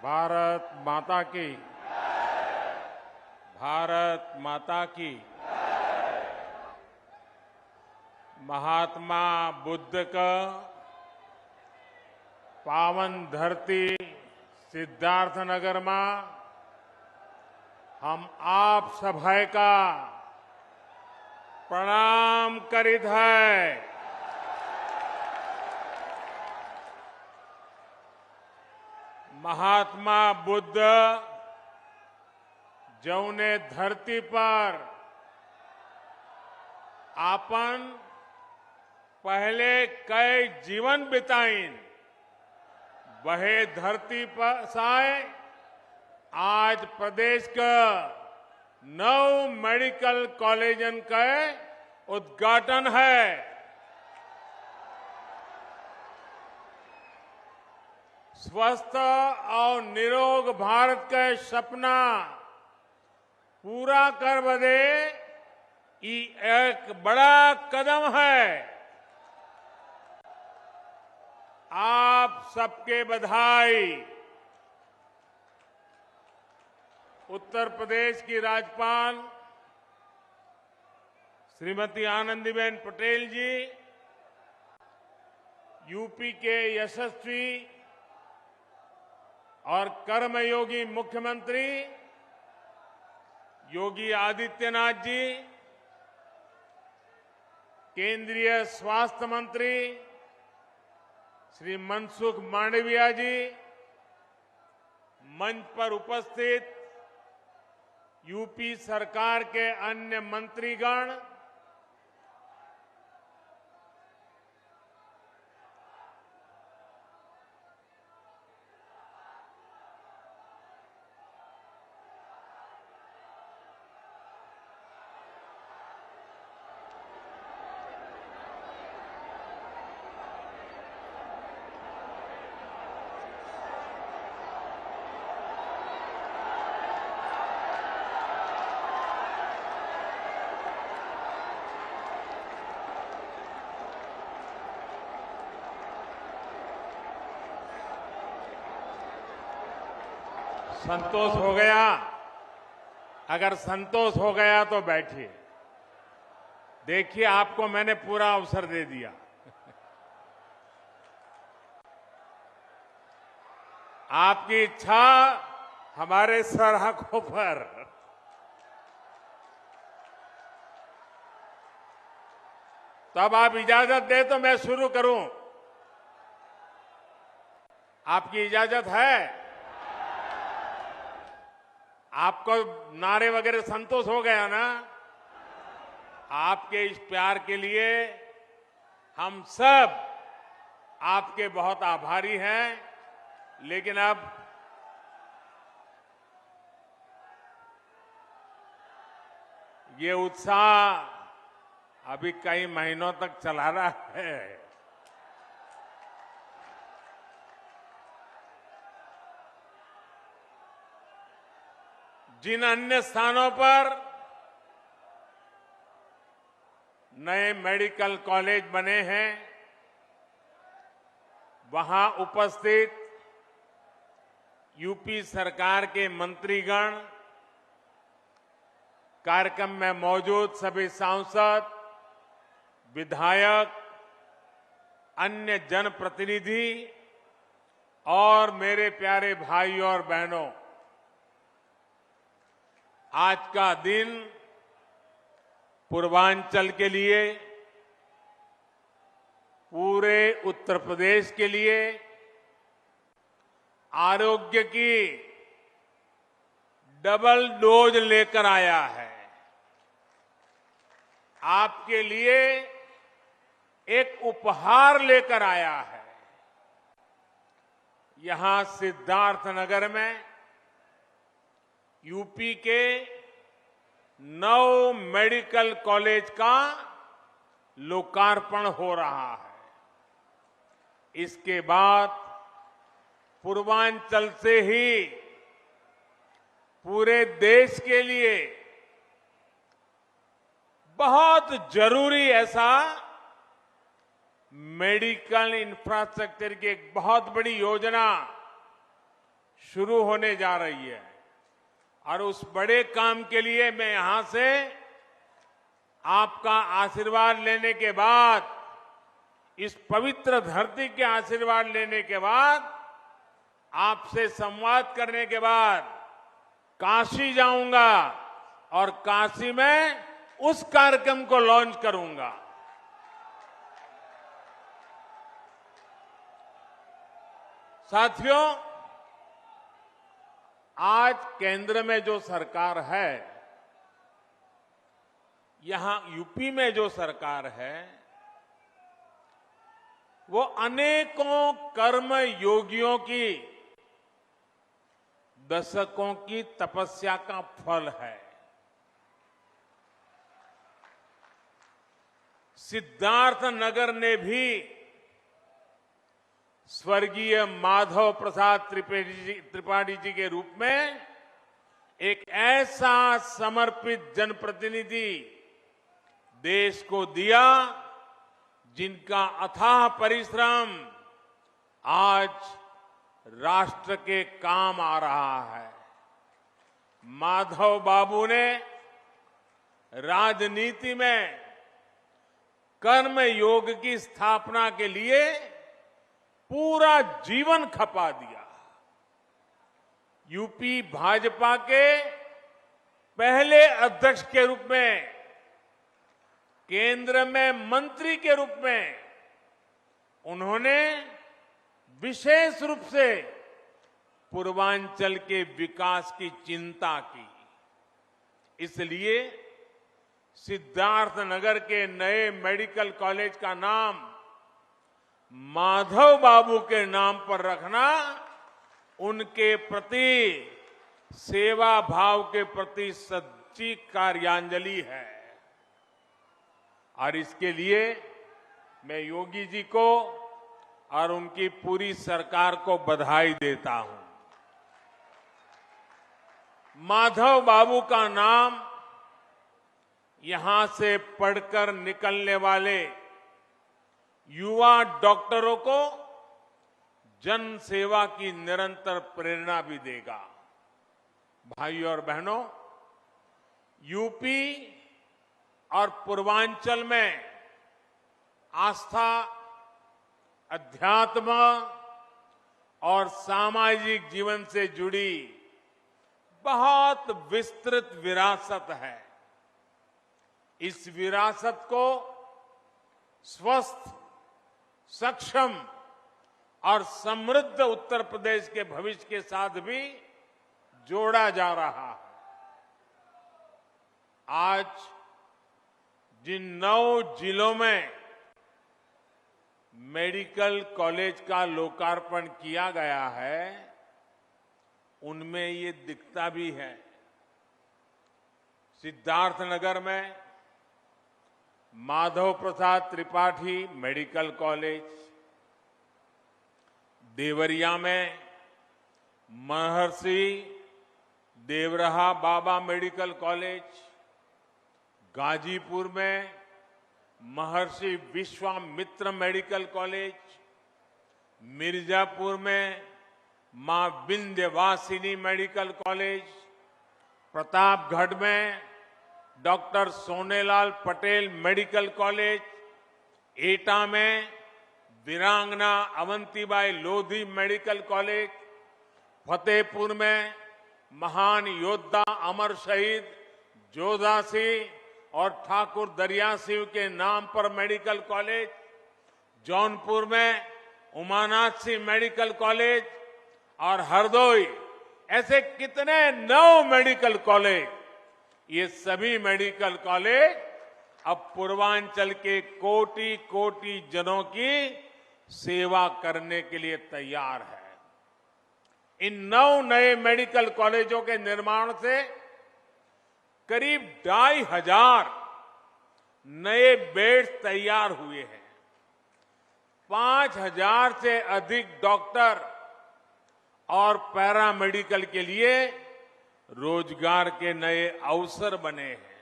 भारत माता की। भारत माता की। महात्मा बुद्ध का पावन धरती सिद्धार्थनगर में हम आप सभा का प्रणाम करित है। महात्मा बुद्ध जौने धरती पर आपन पहले कई जीवन बिताइन वहे धरती पर साए आज प्रदेश का 9 मेडिकल कॉलेजन का उद्घाटन है। स्वस्थ और निरोग भारत का सपना पूरा कर बदे ये एक बड़ा कदम है। आप सबके बधाई। उत्तर प्रदेश की राज्यपाल श्रीमती आनंदीबेन पटेल जी, यूपी के यशस्वी और कर्मयोगी मुख्यमंत्री योगी आदित्यनाथ जी, केंद्रीय स्वास्थ्य मंत्री श्री मनसुख मांडविया जी, मंच पर उपस्थित यूपी सरकार के अन्य मंत्रीगण, संतोष हो गया? अगर संतोष हो गया तो बैठिए। देखिए, आपको मैंने पूरा अवसर दे दिया। आपकी इच्छा हमारे सर आंखों पर। तब आप इजाजत दे तो मैं शुरू करूं। आपकी इजाजत है? आपको नारे वगैरह संतोष हो गया ना? आपके इस प्यार के लिए हम सब आपके बहुत आभारी हैं। लेकिन अब ये उत्साह अभी कई महीनों तक चला रहा है। जिन अन्य स्थानों पर नए मेडिकल कॉलेज बने हैं, वहां उपस्थित यूपी सरकार के मंत्रीगण, कार्यक्रम में मौजूद सभी सांसद, विधायक, अन्य जनप्रतिनिधि और मेरे प्यारे भाइयों और बहनों, आज का दिन पूर्वांचल के लिए, पूरे उत्तर प्रदेश के लिए आरोग्य की डबल डोज लेकर आया है। आपके लिए एक उपहार लेकर आया है। यहां सिद्धार्थनगर में यूपी के 9 मेडिकल कॉलेज का लोकार्पण हो रहा है। इसके बाद पूर्वांचल से ही पूरे देश के लिए बहुत जरूरी ऐसा मेडिकल इंफ्रास्ट्रक्चर की एक बहुत बड़ी योजना शुरू होने जा रही है और उस बड़े काम के लिए मैं यहां से आपका आशीर्वाद लेने के बाद, इस पवित्र धरती के आशीर्वाद लेने के बाद, आपसे संवाद करने के बाद काशी जाऊंगा और काशी में उस कार्यक्रम को लॉन्च करूंगा। साथियों, आज केंद्र में जो सरकार है, यहां यूपी में जो सरकार है, वो अनेकों कर्म योगियों की दशकों की तपस्या का फल है। सिद्धार्थ नगर ने भी स्वर्गीय माधव प्रसाद त्रिपाठी जी के रूप में एक ऐसा समर्पित जनप्रतिनिधि देश को दिया, जिनका अथाह परिश्रम आज राष्ट्र के काम आ रहा है। माधव बाबू ने राजनीति में कर्म योग की स्थापना के लिए पूरा जीवन खपा दिया। यूपी भाजपा के पहले अध्यक्ष के रूप में, केंद्र में मंत्री के रूप में उन्होंने विशेष रूप से पूर्वांचल के विकास की चिंता की। इसलिए सिद्धार्थनगर के नए मेडिकल कॉलेज का नाम माधव बाबू के नाम पर रखना उनके प्रति सेवा भाव के प्रति सच्ची कार्यांजलि है। और इसके लिए मैं योगी जी को और उनकी पूरी सरकार को बधाई देता हूं। माधव बाबू का नाम यहां से पढ़कर निकलने वाले युवा डॉक्टरों को जन सेवा की निरंतर प्रेरणा भी देगा। भाइयों और बहनों, यूपी और पूर्वांचल में आस्था, अध्यात्म और सामाजिक जीवन से जुड़ी बहुत विस्तृत विरासत है। इस विरासत को स्वस्थ, सक्षम और समृद्ध उत्तर प्रदेश के भविष्य के साथ भी जोड़ा जा रहा है। आज जिन 9 जिलों में मेडिकल कॉलेज का लोकार्पण किया गया है, उनमें ये दिखता भी है। सिद्धार्थनगर में माधव प्रसाद त्रिपाठी मेडिकल कॉलेज, देवरिया में महर्षि देवरहा बाबा मेडिकल कॉलेज, गाजीपुर में महर्षि विश्वामित्र मेडिकल कॉलेज, मिर्जापुर में मां विंध्यवासिनी मेडिकल कॉलेज, प्रतापगढ़ में doctor Sonelal Patel medical college, एटा में वीरांगना अवंतीबाई लोधी मेडिकल कॉलेज, फतेहपुर में महान योद्धा अमर शहीद जोधा सिंह और ठाकुर दरिया सिंह के नाम पर मेडिकल कॉलेज, जौनपुर में उमानाथ सिंह मेडिकल कॉलेज और हरदोई, ऐसे कितने 9 मेडिकल कॉलेज। ये सभी मेडिकल कॉलेज अब पूर्वांचल के कोटि कोटि जनों की सेवा करने के लिए तैयार है। इन 9 नए मेडिकल कॉलेजों के निर्माण से करीब 2,500 नए बेड्स तैयार हुए हैं। 5,000 से अधिक डॉक्टर और पैरामेडिकल के लिए रोजगार के नए अवसर बने हैं।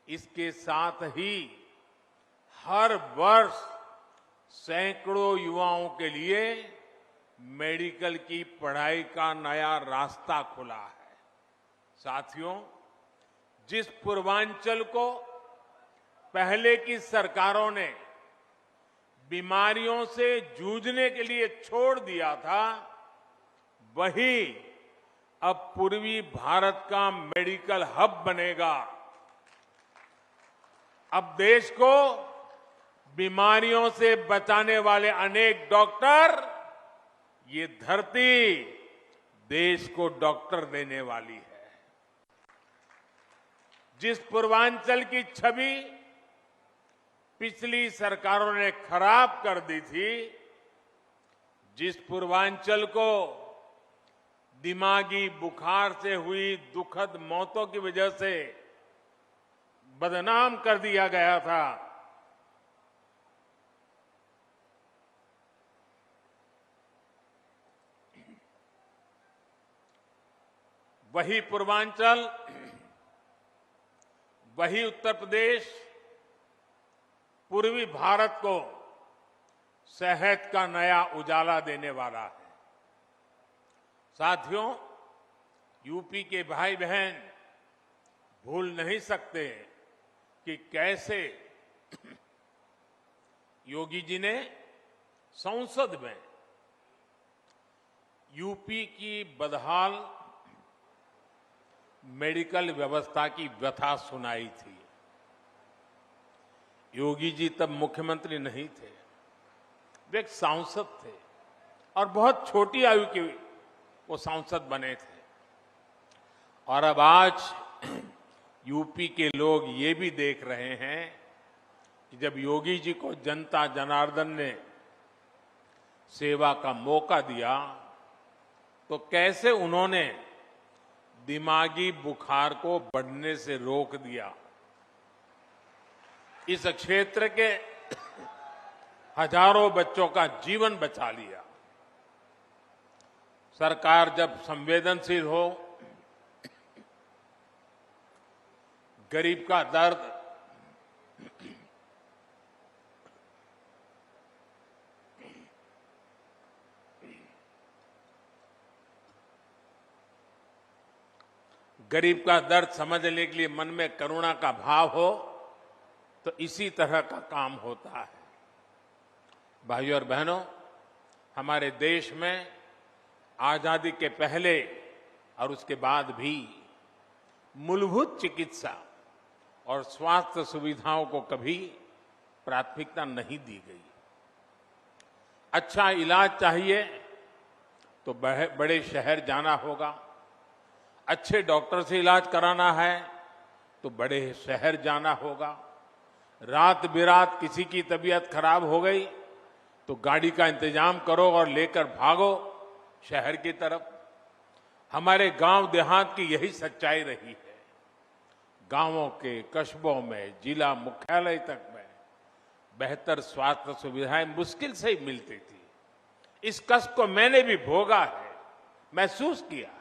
इसके साथ ही हर वर्ष सैकड़ों युवाओं के लिए मेडिकल की पढ़ाई का नया रास्ता खुला है। साथियों, जिस पूर्वांचल को पहले की सरकारों ने बीमारियों से जूझने के लिए छोड़ दिया था, वही अब पूर्वी भारत का मेडिकल हब बनेगा। अब देश को बीमारियों से बचाने वाले अनेक डॉक्टर, ये धरती देश को डॉक्टर देने वाली है। जिस पूर्वांचल की छवि पिछली सरकारों ने खराब कर दी थी, जिस पूर्वांचल को दिमागी बुखार से हुई दुखद मौतों की वजह से बदनाम कर दिया गया था, वही पूर्वांचल, वही उत्तर प्रदेश पूर्वी भारत को सेहत का नया उजाला देने वाला है। साथियों, यूपी के भाई बहन भूल नहीं सकते कि कैसे योगी जी ने संसद में यूपी की बदहाल मेडिकल व्यवस्था की व्यथा सुनाई थी। योगी जी तब मुख्यमंत्री नहीं थे, वे एक सांसद थे और बहुत छोटी आयु के वो सांसद बने थे। और अब आज यूपी के लोग ये भी देख रहे हैं कि जब योगी जी को जनता जनार्दन ने सेवा का मौका दिया, तो कैसे उन्होंने दिमागी बुखार को बढ़ने से रोक दिया। इस क्षेत्र के हजारों बच्चों का जीवन बचा लिया। सरकार जब संवेदनशील हो, गरीब का दर्द समझने के लिए मन में करुणा का भाव हो, तो इसी तरह का काम होता है। भाइयों और बहनों, हमारे देश में आजादी के पहले और उसके बाद भी मूलभूत चिकित्सा और स्वास्थ्य सुविधाओं को कभी प्राथमिकता नहीं दी गई। अच्छा इलाज चाहिए तो बड़े शहर जाना होगा, अच्छे डॉक्टर से इलाज कराना है तो बड़े शहर जाना होगा। रात बिरात किसी की तबीयत खराब हो गई तो गाड़ी का इंतजाम करो और लेकर भागो शहर की तरफ। हमारे गांव देहात की यही सच्चाई रही है। गांवों के कस्बों में जिला मुख्यालय तक में बेहतर स्वास्थ्य सुविधाएं मुश्किल से ही मिलती थी। इस कष्ट को मैंने भी भोगा है, महसूस किया है।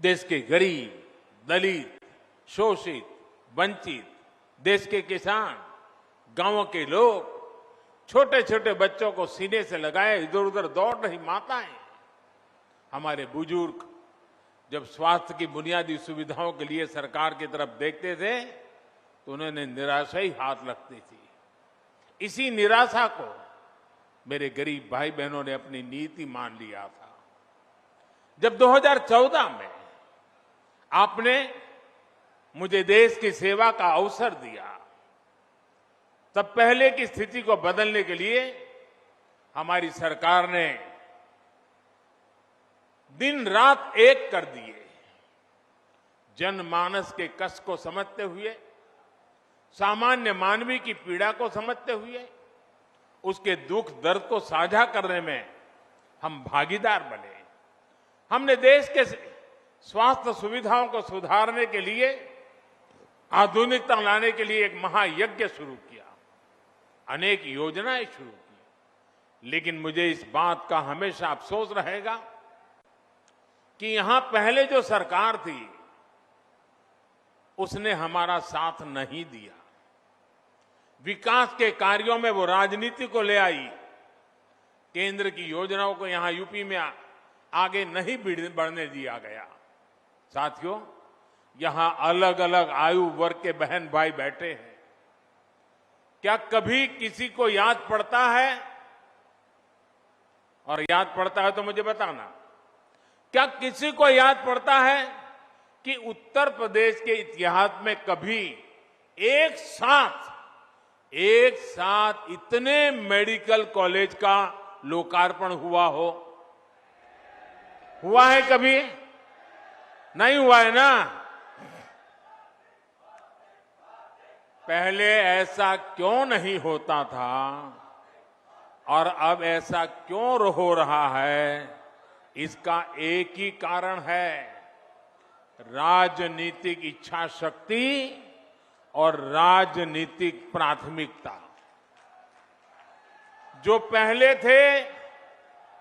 देश के गरीब, दलित, शोषित, वंचित, देश के किसान, गांवों के लोग, छोटे छोटे बच्चों को सीने से लगाए इधर उधर दौड़ रही माताएं, हमारे बुजुर्ग जब स्वास्थ्य की बुनियादी सुविधाओं के लिए सरकार की तरफ देखते थे तो उन्होंने निराशा ही हाथ लगती थी। इसी निराशा को मेरे गरीब भाई बहनों ने अपनी नीति मान लिया था। जब 2014 में आपने मुझे देश की सेवा का अवसर दिया, तब पहले की स्थिति को बदलने के लिए हमारी सरकार ने दिन रात एक कर दिए। जनमानस के कष्ट को समझते हुए, सामान्य मानवी की पीड़ा को समझते हुए, उसके दुख दर्द को साझा करने में हम भागीदार बने। हमने देश के स्वास्थ्य सुविधाओं को सुधारने के लिए, आधुनिकता लाने के लिए एक महायज्ञ शुरू किया, अनेक योजनाएं शुरू की। लेकिन मुझे इस बात का हमेशा अफसोस रहेगा कि यहां पहले जो सरकार थी उसने हमारा साथ नहीं दिया। विकास के कार्यों में वो राजनीति को ले आई केंद्र की योजनाओं को यहां यूपी में आगे नहीं बढ़ने दिया गया। साथियों, यहां अलग अलग आयु वर्ग के बहन भाई बैठे हैं। क्या कभी किसी को याद पड़ता है, और याद पड़ता है तो मुझे बताना, क्या किसी को याद पड़ता है कि उत्तर प्रदेश के इतिहास में कभी एक साथ इतने मेडिकल कॉलेज का लोकार्पण हुआ हो? हुआ है कभी? नहीं हुआ है ना। पहले ऐसा क्यों नहीं होता था और अब ऐसा क्यों हो रहा है? इसका एक ही कारण है, राजनीतिक इच्छा शक्ति और राजनीतिक प्राथमिकता। जो पहले थे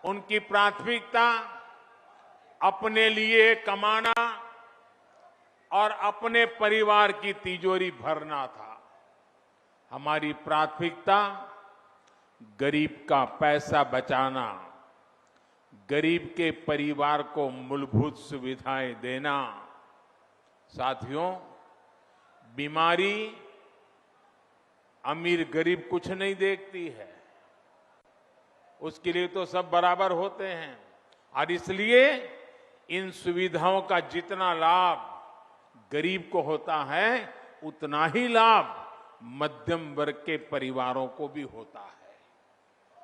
उनकी प्राथमिकता अपने लिए कमाना और अपने परिवार की तिजोरी भरना था। हमारी प्राथमिकता गरीब का पैसा बचाना, गरीब के परिवार को मूलभूत सुविधाएं देना। साथियों, बीमारी अमीर गरीब कुछ नहीं देखती है, उसके लिए तो सब बराबर होते हैं। और इसलिए इन सुविधाओं का जितना लाभ गरीब को होता है, उतना ही लाभ मध्यम वर्ग के परिवारों को भी होता है।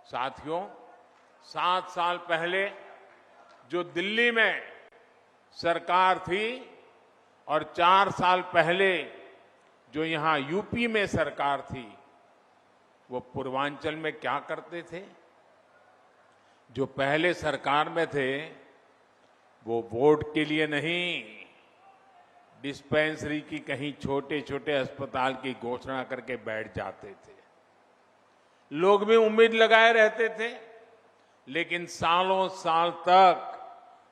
साथियों, 7 साल पहले जो दिल्ली में सरकार थी और 4 साल पहले जो यहां यूपी में सरकार थी, वो पूर्वांचल में क्या करते थे? जो पहले सरकार में थे वो वोट के लिए नहीं, डिस्पेंसरी की कहीं छोटे छोटे अस्पताल की घोषणा करके बैठ जाते थे। लोग भी उम्मीद लगाए रहते थे, लेकिन सालों साल तक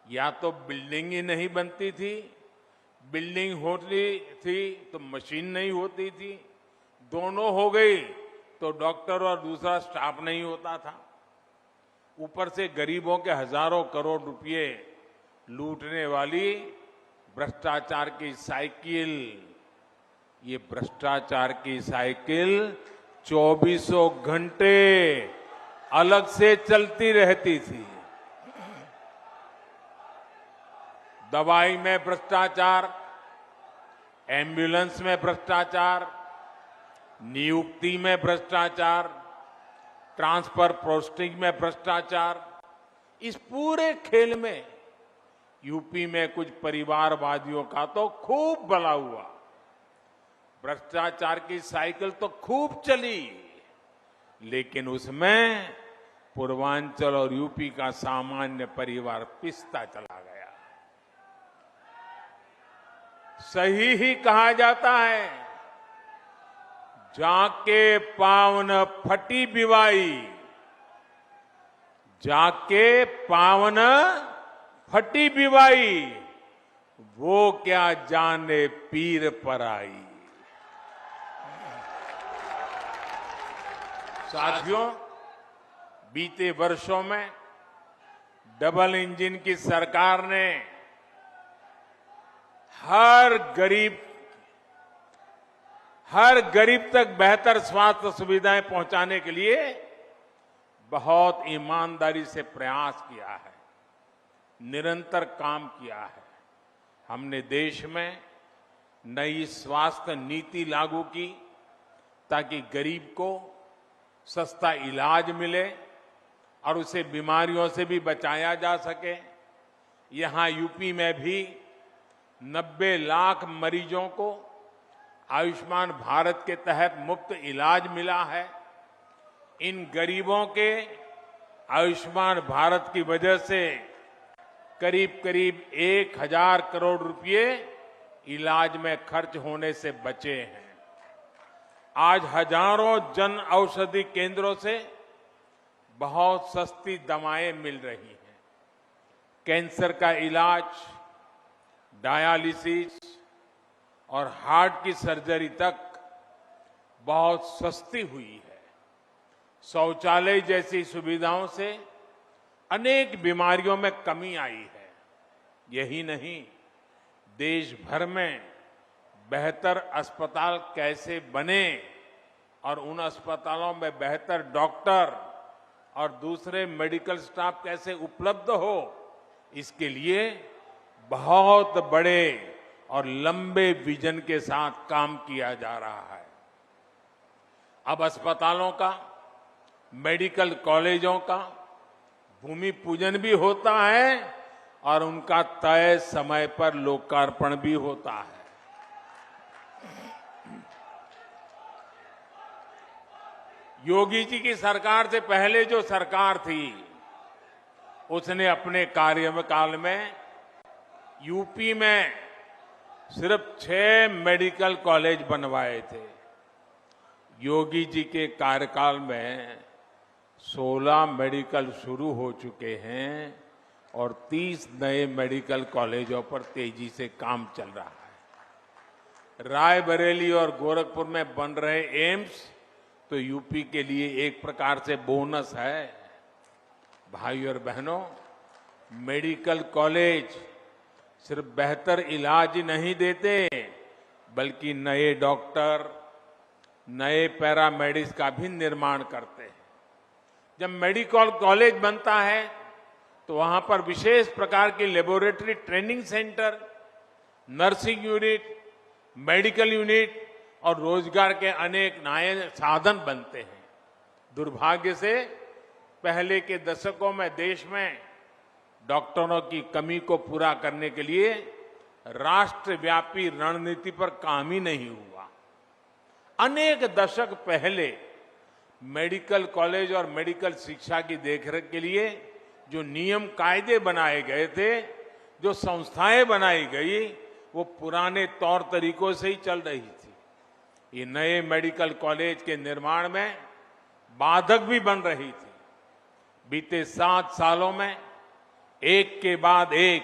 या तो बिल्डिंग ही नहीं बनती थी, बिल्डिंग होती थी तो मशीन नहीं होती थी, दोनों हो गई तो डॉक्टर और दूसरा स्टाफ नहीं होता था। ऊपर से गरीबों के हजारों करोड़ रुपए लूटने वाली भ्रष्टाचार की साइकिल, ये भ्रष्टाचार की साइकिल 24 घंटे अलग से चलती रहती थी। दवाई में भ्रष्टाचार, एम्बुलेंस में भ्रष्टाचार, नियुक्ति में भ्रष्टाचार, ट्रांसफर पोस्टिंग में भ्रष्टाचार। इस पूरे खेल में यूपी में कुछ परिवारवादियों का तो खूब भला हुआ। भ्रष्टाचार की साइकिल तो खूब चली, लेकिन उसमें पूर्वांचल और यूपी का सामान्य परिवार पिसता चला गया। सही ही कहा जाता है, जाके पावन फटी बिवाई, जाके पावन फटी बिवाई, वो क्या जाने पीर पर आई। साथियों, बीते वर्षों में डबल इंजन की सरकार ने हर गरीब तक बेहतर स्वास्थ्य सुविधाएं पहुंचाने के लिए बहुत ईमानदारी से प्रयास किया है, निरंतर काम किया है। हमने देश में नई स्वास्थ्य नीति लागू की ताकि गरीब को सस्ता इलाज मिले और उसे बीमारियों से भी बचाया जा सके। यहां यूपी में भी 90 लाख मरीजों को आयुष्मान भारत के तहत मुफ्त इलाज मिला है। इन गरीबों के आयुष्मान भारत की वजह से करीब करीब 1000 करोड़ रुपए इलाज में खर्च होने से बचे हैं। आज हजारों जन औषधि केंद्रों से बहुत सस्ती दवाएं मिल रही हैं। कैंसर का इलाज, डायलिसिस और हार्ट की सर्जरी तक बहुत सस्ती हुई है। शौचालय जैसी सुविधाओं से अनेक बीमारियों में कमी आई है। यही नहीं, देश भर में बेहतर अस्पताल कैसे बने और उन अस्पतालों में बेहतर डॉक्टर और दूसरे मेडिकल स्टाफ कैसे उपलब्ध हो, इसके लिए बहुत बड़े और लंबे विजन के साथ काम किया जा रहा है। अब अस्पतालों का, मेडिकल कॉलेजों का भूमि पूजन भी होता है और उनका तय समय पर लोकार्पण भी होता है। योगी जी की सरकार से पहले जो सरकार थी, उसने अपने कार्यकाल में यूपी में सिर्फ 6 मेडिकल कॉलेज बनवाए थे। योगी जी के कार्यकाल में 16 मेडिकल शुरू हो चुके हैं और 30 नए मेडिकल कॉलेजों पर तेजी से काम चल रहा है। रायबरेली और गोरखपुर में बन रहे एम्स तो यूपी के लिए एक प्रकार से बोनस है। भाइयों और बहनों, मेडिकल कॉलेज सिर्फ बेहतर इलाज ही नहीं देते, बल्कि नए डॉक्टर, नए पैरामेडिक्स का भी निर्माण करते हैं। जब मेडिकल कॉलेज बनता है तो वहां पर विशेष प्रकार के laboratory training centre, nursing unit, medical unit और रोजगार के अनेक नए साधन बनते हैं। दुर्भाग्य से पहले के दशकों में देश में डॉक्टरों की कमी को पूरा करने के लिए राष्ट्रव्यापी रणनीति पर काम ही नहीं हुआ। अनेक दशक पहले मेडिकल कॉलेज और मेडिकल शिक्षा की देखरेख के लिए जो नियम कायदे बनाए गए थे, जो संस्थाएं बनाई गई, वो पुराने तौर तरीकों से ही चल रही थी। ये नए मेडिकल कॉलेज के निर्माण में बाधक भी बन रही थी। बीते 7 सालों में एक के बाद एक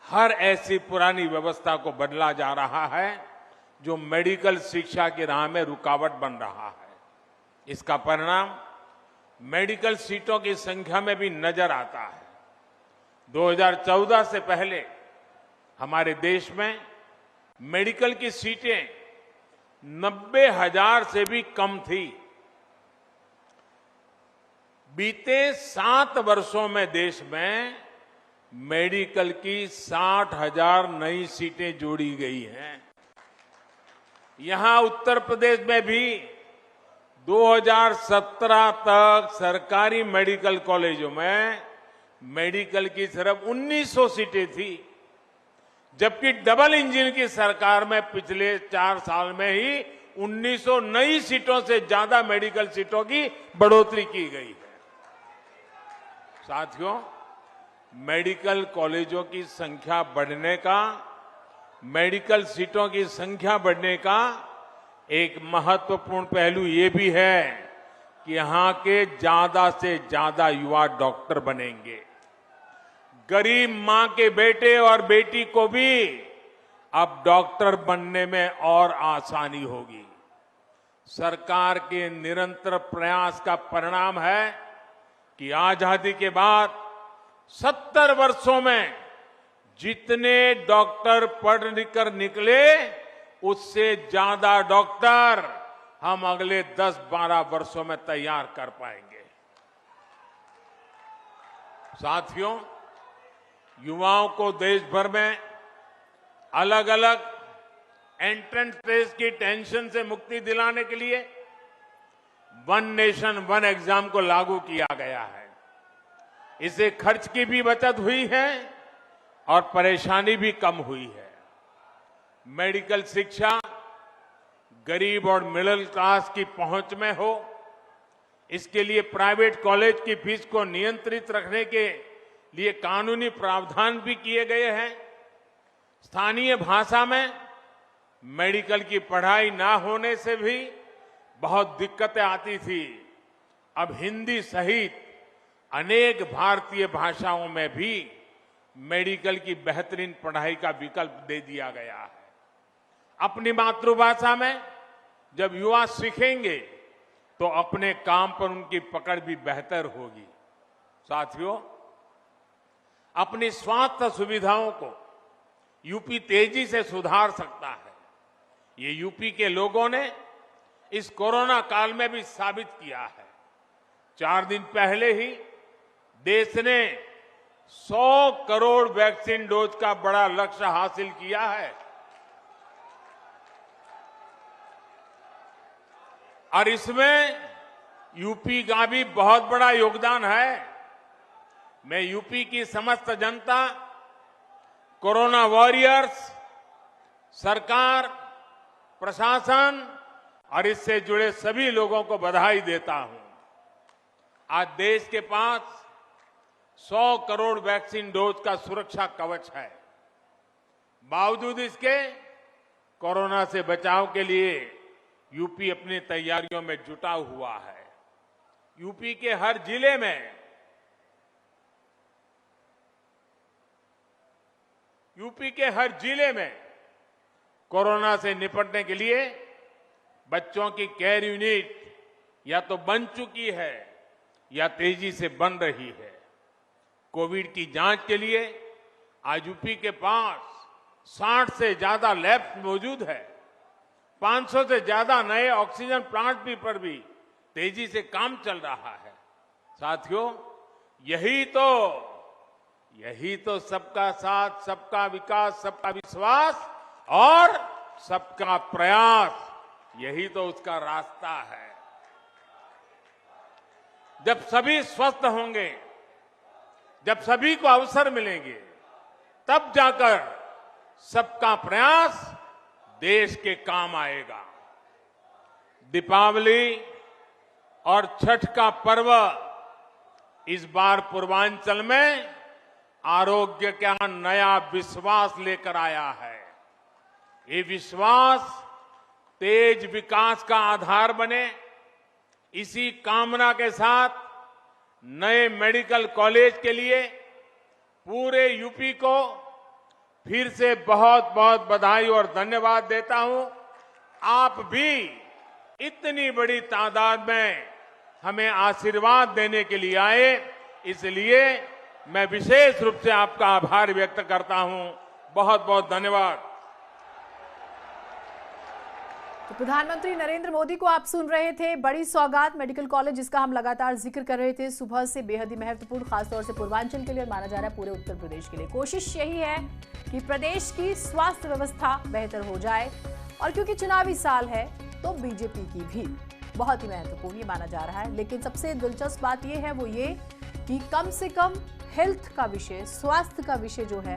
हर ऐसी पुरानी व्यवस्था को बदला जा रहा है जो मेडिकल शिक्षा की राह में रुकावट बन रहा है। इसका परिणाम मेडिकल सीटों की संख्या में भी नजर आता है। 2014 से पहले हमारे देश में मेडिकल की सीटें 90,000 से भी कम थी। बीते 7 वर्षों में देश में मेडिकल की 60,000 नई सीटें जोड़ी गई हैं। यहां उत्तर प्रदेश में भी 2017 तक सरकारी मेडिकल कॉलेजों में मेडिकल की सिर्फ 1900 सीटें थी, जबकि डबल इंजन की सरकार में पिछले 4 साल में ही 1900 नई सीटों से ज्यादा मेडिकल सीटों की बढ़ोतरी की गई है। साथियों, मेडिकल कॉलेजों की संख्या बढ़ने का, मेडिकल सीटों की संख्या बढ़ने का एक महत्वपूर्ण पहलू ये भी है कि यहां के ज्यादा से ज्यादा युवा डॉक्टर बनेंगे। गरीब मां के बेटे और बेटी को भी अब डॉक्टर बनने में और आसानी होगी। सरकार के निरंतर प्रयास का परिणाम है कि आजादी के बाद 70 वर्षों में जितने डॉक्टर पढ़ लिख कर निकले, उससे ज्यादा डॉक्टर हम अगले 10-12 वर्षों में तैयार कर पाएंगे। साथियों, युवाओं को देश भर में अलग अलग एंट्रेंस टेस्ट की टेंशन से मुक्ति दिलाने के लिए वन नेशन वन एग्जाम को लागू किया गया है। इससे खर्च की भी बचत हुई है और परेशानी भी कम हुई है। मेडिकल शिक्षा गरीब और मिडिल क्लास की पहुंच में हो, इसके लिए प्राइवेट कॉलेज की फीस को नियंत्रित रखने के लिए कानूनी प्रावधान भी किए गए हैं। स्थानीय भाषा में मेडिकल की पढ़ाई ना होने से भी बहुत दिक्कतें आती थी। अब हिंदी सहित अनेक भारतीय भाषाओं में भी मेडिकल की बेहतरीन पढ़ाई का विकल्प दे दिया गया है। अपनी मातृभाषा में जब युवा सीखेंगे तो अपने काम पर उनकी पकड़ भी बेहतर होगी। साथियों, अपनी स्वास्थ्य सुविधाओं को यूपी तेजी से सुधार सकता है। ये यूपी के लोगों ने इस कोरोना काल में भी साबित किया है। 4 दिन पहले ही देश ने 100 करोड़ वैक्सीन डोज का बड़ा लक्ष्य हासिल किया है और इसमें यूपी का भी बहुत बड़ा योगदान है। मैं यूपी की समस्त जनता, कोरोना वॉरियर्स, सरकार, प्रशासन और इससे जुड़े सभी लोगों को बधाई देता हूं। आज देश के पास 100 करोड़ वैक्सीन डोज का सुरक्षा कवच है। बावजूद इसके कोरोना से बचाव के लिए यूपी अपनी तैयारियों में जुटा हुआ है। यूपी के हर जिले में कोरोना से निपटने के लिए बच्चों की केयर यूनिट या तो बन चुकी है या तेजी से बन रही है। कोविड की जांच के लिए आज यूपी के पास 60 से ज्यादा लैब्स मौजूद है। 500 से ज्यादा नए ऑक्सीजन प्लांट पर भी तेजी से काम चल रहा है। साथियों, यही तो सबका साथ, सबका विकास, सबका विश्वास और सबका प्रयास, यही तो उसका रास्ता है। जब सभी स्वस्थ होंगे, जब सभी को अवसर मिलेंगे, तब जाकर सबका प्रयास देश के काम आएगा। दीपावली और छठ का पर्व इस बार पूर्वांचल में आरोग्य का नया विश्वास लेकर आया है। ये विश्वास तेज विकास का आधार बने, इसी कामना के साथ नए मेडिकल कॉलेज के लिए पूरे यूपी को फिर से बहुत बहुत बधाई और धन्यवाद देता हूं। आप भी इतनी बड़ी तादाद में हमें आशीर्वाद देने के लिए आए, इसलिए मैं विशेष रूप से आपका आभार व्यक्त करता हूं। बहुत बहुत धन्यवाद। तो प्रधानमंत्री नरेंद्र मोदी को आप सुन रहे थे। बड़ी सौगात मेडिकल कॉलेज, जिसका हम लगातार जिक्र कर रहे थे सुबह से, बेहद ही महत्वपूर्ण, खासतौर से पूर्वांचल के लिए और माना जा रहा है पूरे उत्तर प्रदेश के लिए। कोशिश यही है कि प्रदेश की स्वास्थ्य व्यवस्था बेहतर हो जाए और क्योंकि चुनावी साल है तो बीजेपी की भी बहुत ही महत्वपूर्ण ये माना जा रहा है। लेकिन सबसे दिलचस्प बात यह है वो ये कि कम से कम हेल्थ का विषय, स्वास्थ्य का विषय जो है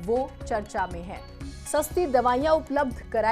वो चर्चा में है। सस्ती दवाइयां उपलब्ध कराई